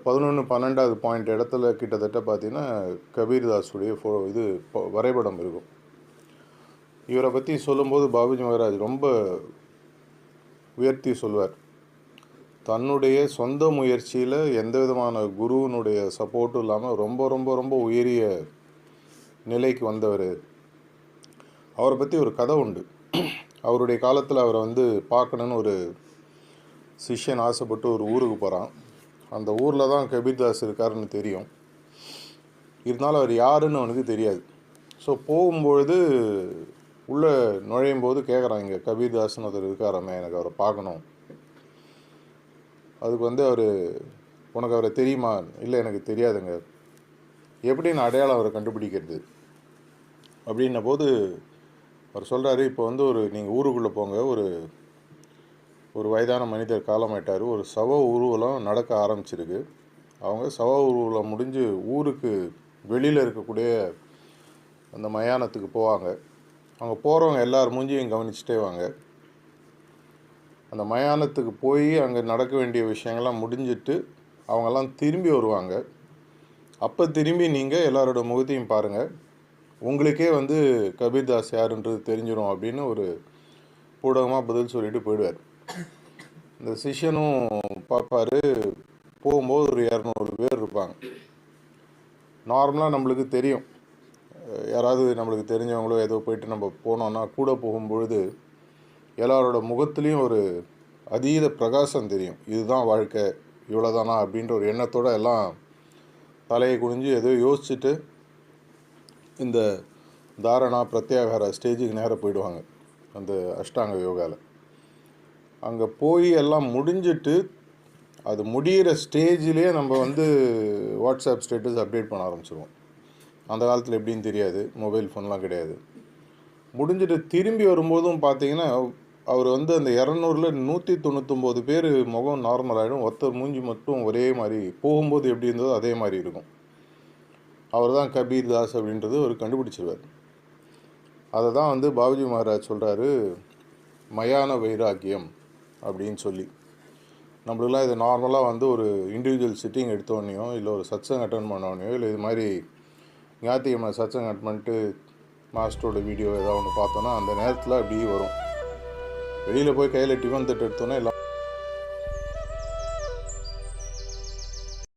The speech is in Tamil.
11, 12வது பாயிண்ட் இடத்துல கிட்டத்தட்ட பார்த்தீங்கன்னா கபீர்தாஸுடைய இது வரைபடம் இருக்கும். இவரை பற்றி சொல்லும்போது பாபுஜி மகராஜ் ரொம்ப உயர்த்தி சொல்வார். தன்னுடைய சொந்த முயற்சியில் எந்த விதமான குருவினுடைய சப்போர்ட்டும் இல்லாமல் ரொம்ப ரொம்ப ரொம்ப உயரிய நிலைக்கு வந்தவர். அவரை பற்றி ஒரு கதை உண்டு. அவருடைய காலத்தில் அவரை பார்க்கணுன்னு ஒரு சிஷ்யன் ஆசைப்பட்டு ஒரு ஊருக்கு போகிறான். அந்த ஊரில் தான் கபீர்தாஸ் இருக்காருன்னு தெரியும். இருந்தாலும் அவர் யாருன்னு அவனுக்கு தெரியாது. ஸோ போகும்பொழுது உள்ளே நுழையும் போது கேட்குறான், இங்கே கபீர்தாஸ்னு ஒருத்தர் இருக்காராமே, எனக்கு அவரை பார்க்கணும். அதுக்கு அவர், உனக்கு அவரை தெரியுமா? இல்லை, எனக்கு தெரியாதுங்க. எப்படி நான் அடையாளம் அவரை கண்டுபிடிக்கிறது அப்படின்ன போது அவர் சொல்கிறாரு, இப்போ நீங்கள் ஊருக்குள்ளே போங்க, ஒரு வயதான மனிதர் காலமாயிட்டார். ஒரு சவ ஊர்வலம் நடக்க ஆரம்பிச்சிருக்கு. அவங்க சவ ஊர்வலம் முடிஞ்சு ஊருக்கு வெளியில் இருக்கக்கூடிய அந்த மயானத்துக்கு போவாங்க. அவங்க போகிறவங்க எல்லார் மூஞ்சியும் கவனிச்சுட்டே வாங்க. அந்த மயானத்துக்கு போய் அங்கே நடக்க வேண்டிய விஷயங்கள்லாம் முடிஞ்சிட்டு அவங்கெல்லாம் திரும்பி வருவாங்க. அப்போ திரும்பி நீங்கள் எல்லாரோட முகத்தையும் பாருங்கள், உங்களுக்கே கபீர்தாஸ் யாருன்றது தெரிஞ்சிடும் அப்படின்னு ஒரு பூடகமாக பதில் சொல்லிட்டு போயிடுவார். இந்த சிஷ்யனும் பார்ப்பார். போகும்போது ஒரு 200 பேர் இருப்பாங்க. நார்மலாக நம்மளுக்கு தெரியும், யாராவது நம்மளுக்கு தெரிஞ்சவங்களோ ஏதோ போயிட்டு நம்ம போனோன்னா கூட போகும்பொழுது எல்லாரோட முகத்துலேயும் ஒரு அதீத பிரகாசம் தெரியும். இதுதான் வாழ்க்கை, இவ்வளோதானா அப்படின்ற ஒரு எண்ணத்தோடு எல்லாம் தலையை குனிஞ்சு ஏதோ யோசிச்சுட்டு இந்த தாரணா பிரத்யாகார ஸ்டேஜுக்கு நேராக போயிடுவாங்க. அந்த அஷ்டாங்க யோகாவில் அங்கே போய் எல்லாம் முடிஞ்சிட்டு அது முடிகிற ஸ்டேஜிலே நம்ம வாட்ஸ்அப் ஸ்டேட்டஸ் அப்டேட் பண்ண ஆரம்பிச்சிடுவோம். அந்த காலத்தில் எப்படின்னு தெரியாது, மொபைல் ஃபோன்லாம் கிடையாது. முடிஞ்சிட்டு திரும்பி வரும்போதும் பார்த்தீங்கன்னா அவர் அந்த 200ல் 199 பேர் முகம் நார்மல் ஆகிடும். ஒருத்தர் மூஞ்சி மட்டும் ஒரே மாதிரி, போகும்போது எப்படி இருந்ததோ அதே மாதிரி இருக்கும். அவர் தான் கபீர்தாஸ் அப்படின்றது அவர் கண்டுபிடிச்சிருவார். அதை தான் பாபுஜி மகராஜ் சொல்கிறாரு, மயான வைராக்கியம் அப்படின்னு சொல்லி. நம்மளுக்கெல்லாம் இது நார்மலாக ஒரு இண்டிவிஜுவல் சிட்டிங் எடுத்தோடனையோ இல்லை ஒரு சத்சங் அட்டன் பண்ணோடனையோ இல்லை இது மாதிரி ஞாயிற்றுக்கிழமை சத்சங் அட்டன் பண்ணிட்டு மாஸ்டரோட வீடியோ ஏதாவது ஒன்று பார்த்தோன்னா அந்த நேரத்தில் அப்படி வரும். வெளியில் போய் கையில் டிஃபன் தட்டு எடுத்தோன்னே எல்லாம்